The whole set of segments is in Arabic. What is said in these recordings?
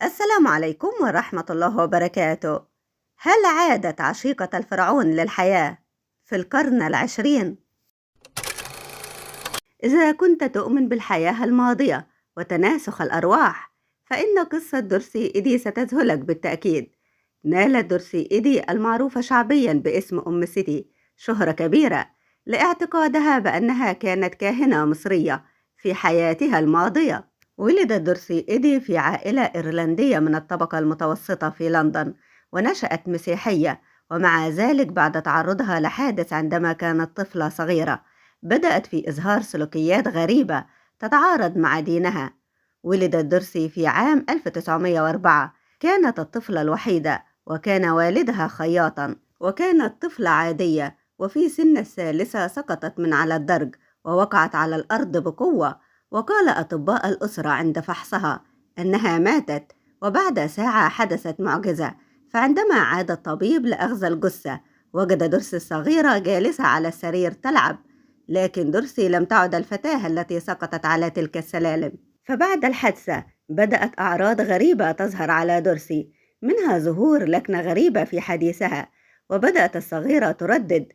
السلام عليكم ورحمة الله وبركاته. هل عادت عشيقة الفرعون للحياة في القرن العشرين؟ إذا كنت تؤمن بالحياة الماضية وتناسخ الأرواح، فإن قصة دورسي إيدي ستذهلك بالتأكيد. نالت دورسي إيدي المعروفة شعبيا باسم أم سيتي شهرة كبيرة لاعتقادها بأنها كانت كاهنة مصرية في حياتها الماضية. ولدت دورسي إيدي في عائلة إيرلندية من الطبقة المتوسطة في لندن، ونشأت مسيحية، ومع ذلك بعد تعرضها لحادث عندما كانت طفلة صغيرة بدأت في إظهار سلوكيات غريبة تتعارض مع دينها. ولدت دورسي في عام 1904، كانت الطفلة الوحيدة، وكان والدها خياطا، وكانت طفلة عادية، وفي سن الثالثة سقطت من على الدرج ووقعت على الأرض بقوة، وقال أطباء الأسرة عند فحصها أنها ماتت. وبعد ساعة حدثت معجزة، فعندما عاد الطبيب لأخذ الجثة وجد دورسي الصغيرة جالسة على السرير تلعب، لكن دورسي لم تعد الفتاة التي سقطت على تلك السلالم. فبعد الحادثة بدأت أعراض غريبة تظهر على دورسي، منها ظهور لكنة غريبة في حديثها، وبدأت الصغيرة تردد: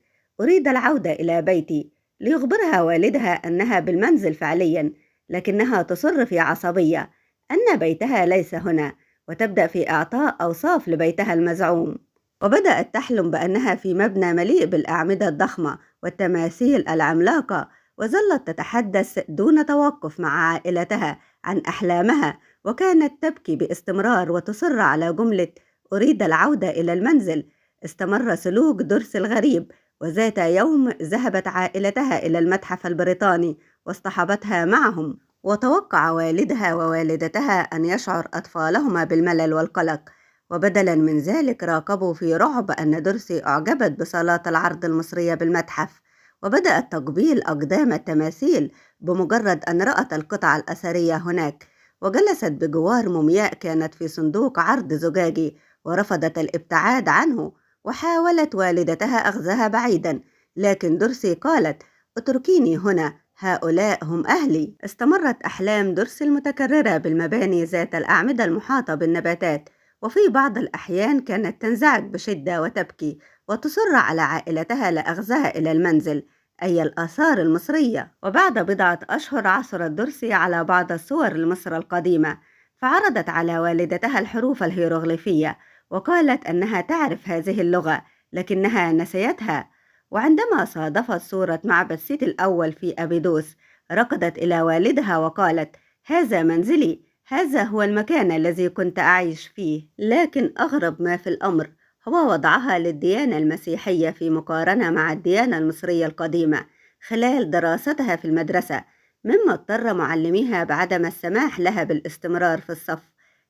أريد العودة إلى بيتي، ليخبرها والدها أنها بالمنزل فعليا، لكنها تصر في عصبية أن بيتها ليس هنا، وتبدأ في إعطاء أوصاف لبيتها المزعوم. وبدأت تحلم بأنها في مبنى مليء بالأعمدة الضخمة والتماثيل العملاقة، وظلت تتحدث دون توقف مع عائلتها عن أحلامها، وكانت تبكي باستمرار وتصر على جملة أريد العودة إلى المنزل. استمر سلوك دورسي الغريب، وذات يوم ذهبت عائلتها إلى المتحف البريطاني واصطحبتها معهم، وتوقع والدها ووالدتها أن يشعر أطفالهما بالملل والقلق، وبدلا من ذلك راقبوا في رعب أن دورسي أعجبت بصالات العرض المصرية بالمتحف، وبدأت تقبيل أقدام التماثيل بمجرد أن رأت القطع الأثرية هناك. وجلست بجوار مومياء كانت في صندوق عرض زجاجي، ورفضت الابتعاد عنه، وحاولت والدتها أخذها بعيدا، لكن دورسي قالت: اتركيني هنا، هؤلاء هم أهلي. استمرت أحلام دورسي المتكررة بالمباني ذات الأعمدة المحاطة بالنباتات، وفي بعض الأحيان كانت تنزعج بشدة وتبكي وتصر على عائلتها لأخذها إلى المنزل، أي الآثار المصرية. وبعد بضعة أشهر عثرت دورسي على بعض الصور لمصر القديمة، فعرضت على والدتها الحروف الهيروغليفية، وقالت أنها تعرف هذه اللغة لكنها نسيتها. وعندما صادفت صورة معبد سيتي الأول في أبيدوس، ركضت إلى والدها وقالت: هذا منزلي، هذا هو المكان الذي كنت أعيش فيه. لكن أغرب ما في الأمر هو وضعها للديانة المسيحية في مقارنة مع الديانة المصرية القديمة خلال دراستها في المدرسة، مما اضطر معلميها بعدم السماح لها بالاستمرار في الصف.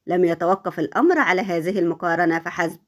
لم يتوقف الأمر على هذه المقارنة فحسب،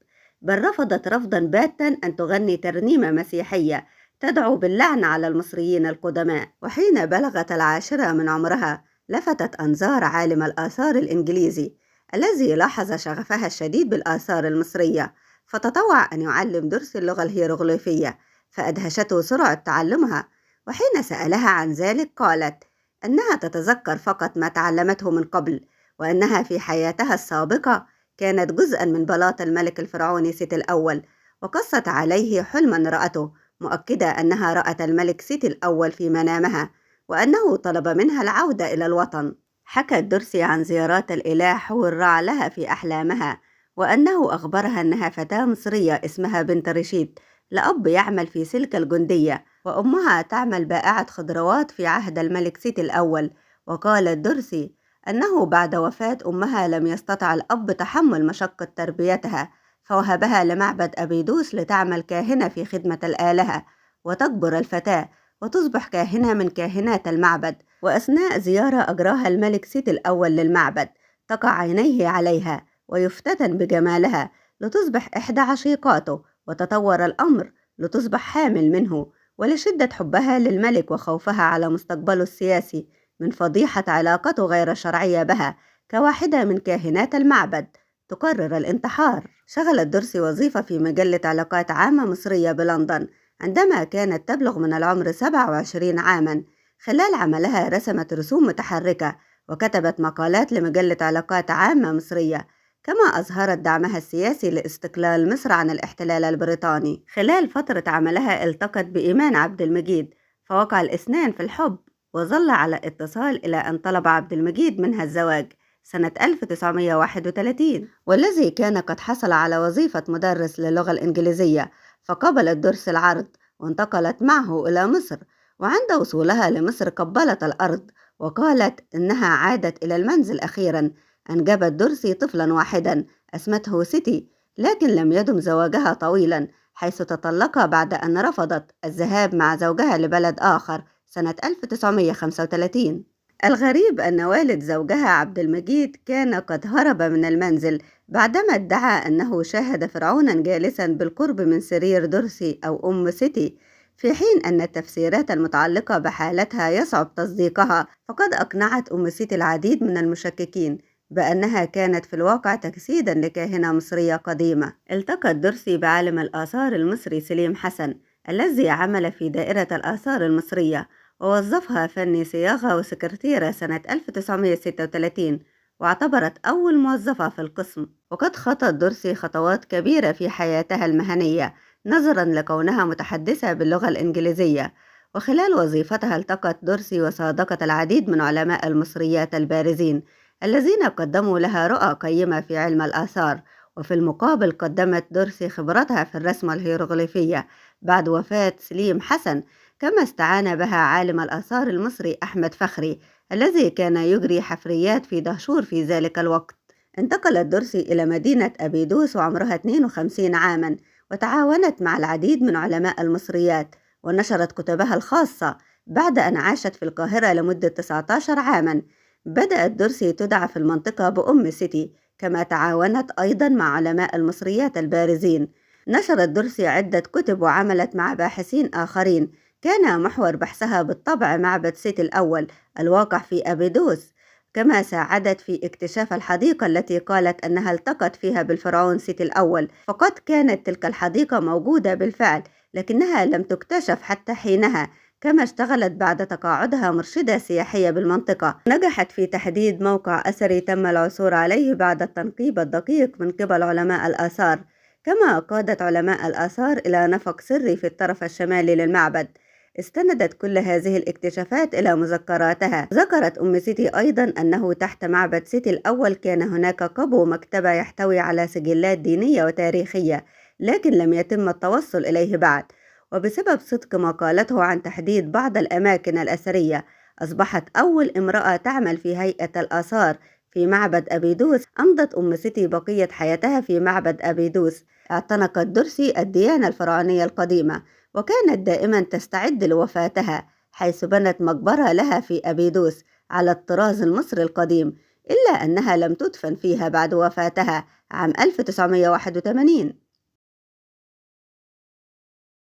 بل رفضت رفضا باتا أن تغني ترنيمة مسيحية تدعو باللعن على المصريين القدماء. وحين بلغت 10 من عمرها، لفتت أنظار عالم الآثار الإنجليزي الذي لاحظ شغفها الشديد بالآثار المصرية، فتطوع أن يعلم دورسي اللغة الهيروغليفية، فأدهشته سرعة تعلمها. وحين سألها عن ذلك قالت أنها تتذكر فقط ما تعلمته من قبل، وأنها في حياتها السابقة كانت جزءا من بلاط الملك الفرعوني سيتي الأول، وقصت عليه حلما رأته، مؤكدة أنها رأت الملك سيتي الأول في منامها، وأنه طلب منها العودة إلى الوطن. حكت دورسي عن زيارات الإله حور-را لها في أحلامها، وأنه أخبرها أنها فتاة مصرية اسمها بنت رشيد، لأب يعمل في سلك الجندية، وأمها تعمل بائعة خضروات في عهد الملك سيتي الأول. وقالت دورسي أنه بعد وفاة أمها لم يستطع الأب تحمل مشقة تربيتها، فوهبها لمعبد أبيدوس لتعمل كاهنة في خدمة الآلهة، وتكبر الفتاة وتصبح كاهنة من كاهنات المعبد. وأثناء زيارة أجراها الملك سيتي الأول للمعبد، تقع عينيه عليها ويفتتن بجمالها لتصبح إحدى عشيقاته، وتطور الأمر لتصبح حامل منه. ولشدة حبها للملك وخوفها على مستقبله السياسي من فضيحة علاقته غير الشرعية بها كواحدة من كاهنات المعبد، تقرر الانتحار. شغلت دورسي وظيفة في مجلة علاقات عامة مصرية بلندن عندما كانت تبلغ من العمر 27 عاما. خلال عملها رسمت رسوم متحركة، وكتبت مقالات لمجلة علاقات عامة مصرية، كما أظهرت دعمها السياسي لاستقلال مصر عن الاحتلال البريطاني. خلال فترة عملها التقت بإيمان عبد المجيد، فوقع الاثنان في الحب، وظل على اتصال إلى أن طلب عبد المجيد منها الزواج سنة 1931، والذي كان قد حصل على وظيفة مدرس للغة الإنجليزية، فقبلت درسي العرض وانتقلت معه إلى مصر. وعند وصولها لمصر قبلت الأرض وقالت إنها عادت إلى المنزل أخيرا. أنجبت درسي طفلا واحدا أسمته سيتي، لكن لم يدم زواجها طويلا، حيث تطلق بعد أن رفضت الذهاب مع زوجها لبلد آخر سنة 1935. الغريب أن والد زوجها عبد المجيد كان قد هرب من المنزل بعدما ادعى أنه شاهد فرعونا جالسا بالقرب من سرير درسي أو أم سيتي، في حين أن التفسيرات المتعلقة بحالتها يصعب تصديقها، فقد أقنعت أم سيتي العديد من المشككين بأنها كانت في الواقع تجسيدا لكاهنة مصرية قديمة. التقت درسي بعالم الآثار المصري سليم حسن، الذي عمل في دائرة الآثار المصرية، ووظفها فني صياغة وسكرتيرة سنة 1936، واعتبرت أول موظفة في القسم. وقد خطت درسي خطوات كبيرة في حياتها المهنية نظرا لكونها متحدثة باللغة الإنجليزية. وخلال وظيفتها التقت درسي وصادقت العديد من علماء المصريات البارزين الذين قدموا لها رؤى قيمة في علم الآثار. وفي المقابل قدمت درسي خبرتها في الرسم الهيروغليفية بعد وفاة سليم حسن، كما استعان بها عالم الآثار المصري أحمد فخري الذي كان يجري حفريات في دهشور في ذلك الوقت. انتقلت درسي إلى مدينة أبيدوس وعمرها 52 عاما، وتعاونت مع العديد من علماء المصريات ونشرت كتبها الخاصة. بعد أن عاشت في القاهرة لمدة 19 عاما، بدأت درسي تدعى في المنطقة بأم سيتي، كما تعاونت أيضا مع علماء المصريات البارزين. نشرت درسي عدة كتب وعملت مع باحثين آخرين كان محور بحثها بالطبع معبد سيتي الأول الواقع في أبيدوس، كما ساعدت في اكتشاف الحديقة التي قالت أنها التقت فيها بالفرعون سيتي الأول. فقد كانت تلك الحديقة موجودة بالفعل، لكنها لم تكتشف حتى حينها. كما اشتغلت بعد تقاعدها مرشدة سياحية بالمنطقة، نجحت في تحديد موقع أثري تم العثور عليه بعد التنقيب الدقيق من قبل علماء الآثار. كما قادت علماء الآثار إلى نفق سري في الطرف الشمالي للمعبد. استندت كل هذه الاكتشافات إلى مذكراتها. ذكرت أم سيتي أيضا أنه تحت معبد سيتي الأول كان هناك قبو مكتبة يحتوي على سجلات دينية وتاريخية، لكن لم يتم التوصل إليه بعد. وبسبب صدق ما قالته عن تحديد بعض الأماكن الأثرية، أصبحت أول امرأة تعمل في هيئة الآثار في معبد أبيدوس. أمضت أم سيتي بقية حياتها في معبد أبيدوس. اعتنقت درسي الديانة الفرعونية القديمة، وكانت دائما تستعد لوفاتها، حيث بنت مقبرة لها في أبيدوس على الطراز المصري القديم، إلا أنها لم تدفن فيها بعد وفاتها عام 1981.